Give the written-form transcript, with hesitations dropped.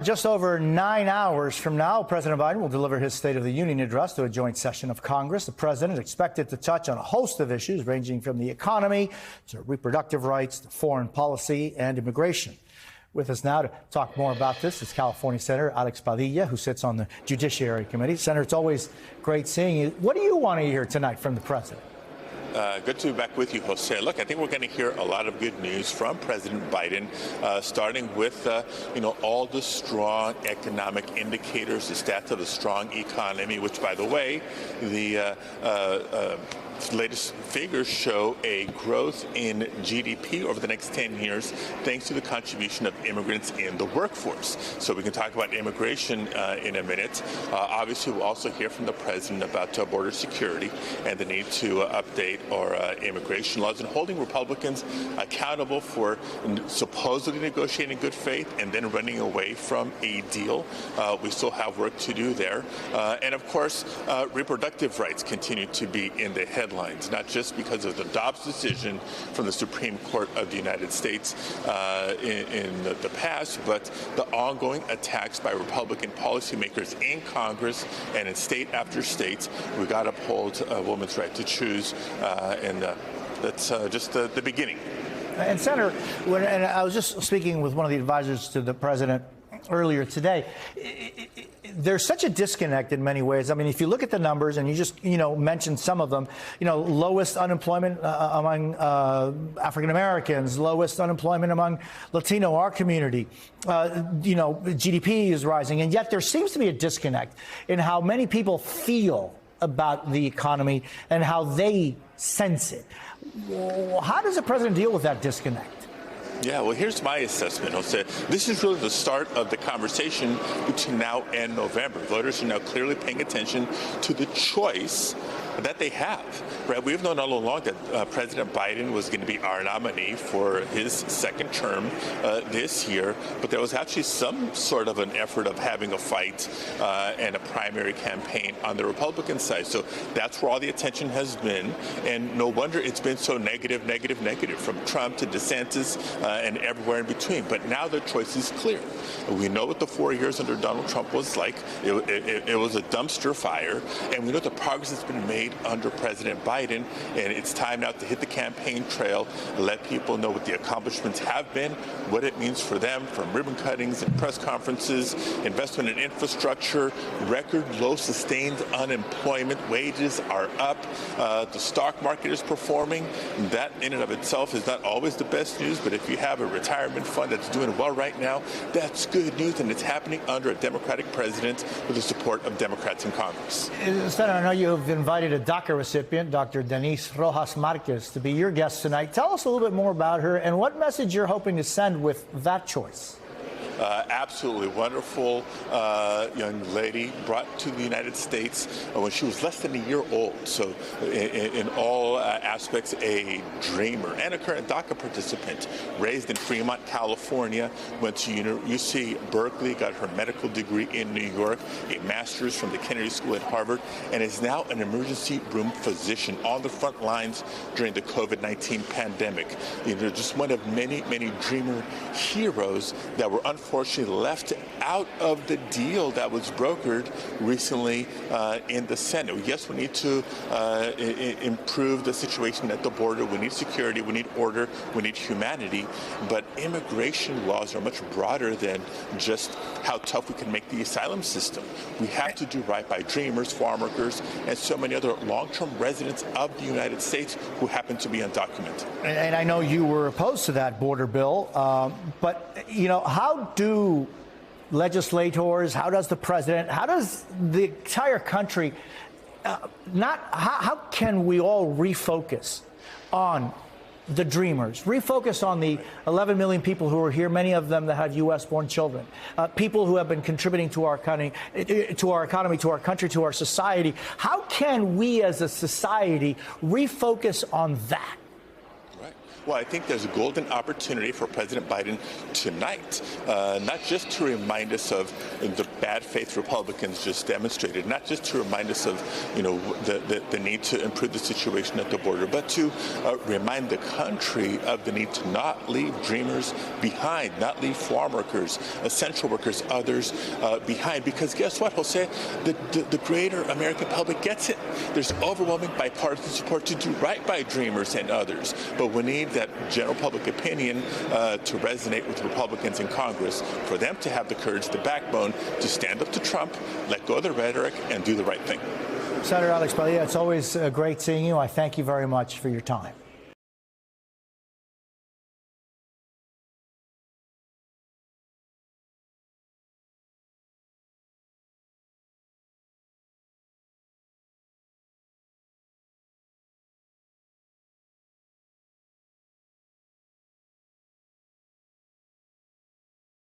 Just over 9 hours from now, President Biden will deliver his State of the Union address to a joint session of Congress. The president is expected to touch on a host of issues ranging from the economy to reproductive rights to foreign policy and immigration. With us now to talk more about this is California Senator Alex Padilla, who sits on the Judiciary Committee. Senator, it's always great seeing you. What do you want to hear tonight from the president? Good to be back with you, Jose. Look, I think we're going to hear a lot of good news from President Biden, starting with, all the strong economic indicators, the stats of a strong economy, which, by the way, the latest figures show a growth in GDP over the next 10 years, thanks to the contribution of immigrants in the workforce. So we can talk about immigration in a minute. Obviously, we'll also hear from the president about border security and the need to update our immigration laws and holding Republicans accountable for supposedly negotiating in good faith and then running away from a deal. We still have work to do there. And of course, reproductive rights continue to be in the headlines, not just because of the Dobbs decision from the Supreme Court of the United States in the past, but the ongoing attacks by Republican policymakers in Congress and in state after state. We got to uphold a woman's right to choose, and that's just the beginning. And Senator, and I was just speaking with one of the advisors to the president earlier today. There's such a disconnect in many ways. I mean, if you look at the numbers, and you just, mentioned some of them, lowest unemployment among African Americans, lowest unemployment among Latino, our community, GDP is rising. And yet there seems to be a disconnect in how many people feel about the economy and how they sense it. How does the president deal with that disconnect? Yeah, well, here's my assessment, Jose. This is really the start of the conversation between now and November. Voters are now clearly paying attention to the choice that they have, right? We've known all along that President Biden was going to be our nominee for his second term this year, but there was actually some sort of an effort of having a fight and a primary campaign on the Republican side. So that's where all the attention has been, and no wonder it's been so negative, from Trump to DeSantis and everywhere in between. But now the choice is clear. We know what the 4 years under Donald Trump was like. It was a dumpster fire, and we know the progress that's been made under President Biden, and it's time now to hit the campaign trail, let people know what the accomplishments have been, what it means for them, from ribbon cuttings and press conferences, investment in infrastructure, record low sustained unemployment, wages are up, the stock market is performing. That in and of itself is not always the best news, but if you have a retirement fund that's doing well right now, that's good news, and it's happening under a Democratic president with the support of Democrats in Congress. Senator, I know you've invited a DACA recipient, Dr. Denise Rojas Marquez, to be your guest tonight. Tell us a little bit more about her and what message you're hoping to send with that choice. Absolutely wonderful young lady, brought to the United States when she was less than a year old. So in all aspects, a dreamer and a current DACA participant. Raised in Fremont, California, went to UC Berkeley, got her medical degree in New York, a master's from the Kennedy School at Harvard, and is now an emergency room physician on the front lines during the COVID-19 pandemic. Just one of many dreamer heroes that were unfortunately left out of the deal that was brokered recently in the Senate. Yes, we need to improve the situation at the border. We need security. We need order. We need humanity. But immigration laws are much broader than just how tough we can make the asylum system. We have to do right by dreamers, farm workers, and so many other long-term residents of the United States who happen to be undocumented. And I know you were opposed to that border bill, but, how do legislators, how does the president, how does the entire country, how can we all refocus on the dreamers, refocus on the 11 million people who are here, many of them that have U.S.-born children, people who have been contributing to our economy, to our country, to our society? How can we as a society refocus on that? Well, I think there's a golden opportunity for President Biden tonight, not just to remind us of the bad faith Republicans just demonstrated, not just to remind us of, the need to improve the situation at the border, but to remind the country of the need to not leave dreamers behind, not leave farm workers, essential workers, others behind. Because guess what, Jose? The greater American public gets it. There's overwhelming bipartisan support to do right by dreamers and others. But we need that general public opinion to resonate with Republicans in Congress, for them to have the courage, the backbone to stand up to Trump, let go of the rhetoric, and do the right thing. Senator Alex Padilla, it's always great seeing you. I thank you very much for your time.